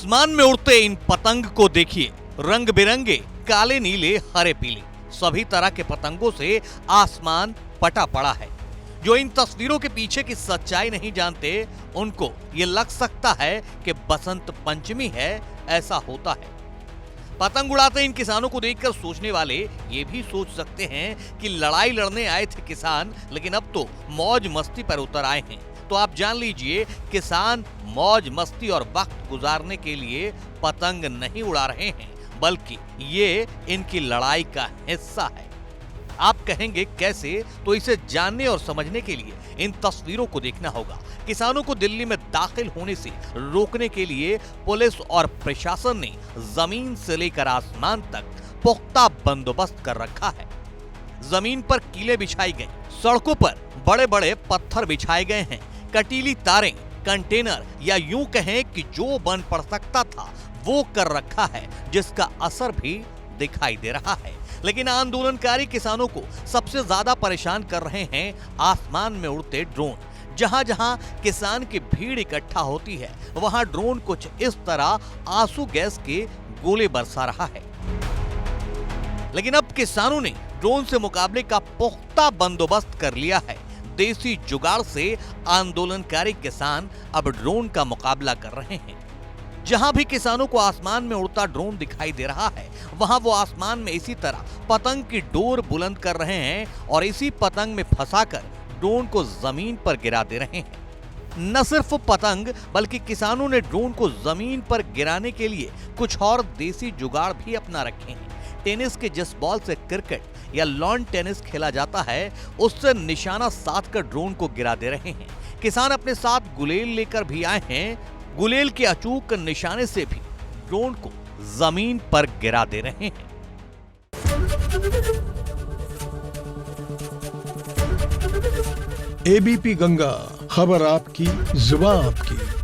आसमान में उड़ते इन पतंग को देखिए, रंग बिरंगे, काले नीले हरे पीले, सभी तरह के पतंगों से आसमान पटा पड़ा है। जो इन तस्वीरों के पीछे की सच्चाई नहीं जानते, उनको ये लग सकता है कि बसंत पंचमी है, ऐसा होता है। पतंग उड़ाते इन किसानों को देखकर सोचने वाले ये भी सोच सकते हैं कि लड़ाई लड़ने आए थे किसान, लेकिन अब तो मौज मस्ती पर उतर आए हैं। तो आप जान लीजिए, किसान मौज मस्ती और वक्त गुजारने के लिए पतंग नहीं उड़ा रहे हैं, बल्कि ये इनकी लड़ाई का हिस्सा है। आप कहेंगे कैसे? तो इसे जानने और समझने के लिए इन तस्वीरों को देखना होगा। किसानों को दिल्ली में दाखिल होने से रोकने के लिए पुलिस और प्रशासन ने जमीन से लेकर आसमान तक पुख्ता बंदोबस्त कर रखा है। जमीन पर कीले बिछाई गई, सड़कों पर बड़े बड़े पत्थर बिछाए गए हैं, कटीली तारें, कंटेनर या यूं कहें कि जो बन पड़ सकता था वो कर रखा है, जिसका असर भी दिखाई दे रहा है। लेकिन आंदोलनकारी किसानों को सबसे ज्यादा परेशान कर रहे हैं आसमान में उड़ते ड्रोन। जहां जहां किसान की भीड़ इकट्ठा होती है, वहां ड्रोन कुछ इस तरह आंसू गैस के गोले बरसा रहा है। लेकिन अब किसानों ने ड्रोन से मुकाबले का पुख्ता बंदोबस्त कर लिया है। देसी जुगाड़ से आंदोलनकारी किसान अब ड्रोन का मुकाबला कर रहे हैं। जहां भी किसानों को आसमान में उड़ता ड्रोन दिखाई दे रहा है, वहां वो आसमान में इसी तरह पतंग की डोर बुलंद कर रहे हैं और इसी पतंग में फंसाकर ड्रोन को जमीन पर गिरा दे रहे हैं। न सिर्फ पतंग, बल्कि किसानों ने ड्रोन को जमीन पर गिराने के लिए कुछ और देसी जुगाड़ भी अपना रखे हैं। टेनिस के जिस बॉल से क्रिकेट या लॉन टेनिस खेला जाता है, उससे निशाना साध कर ड्रोन को गिरा दे रहे हैं। किसान अपने साथ गुलेल लेकर भी आए हैं। गुलेल के अचूक निशाने से भी ड्रोन को जमीन पर गिरा दे रहे हैं। एबीपी गंगा, खबर आपकी, जुबान आपकी।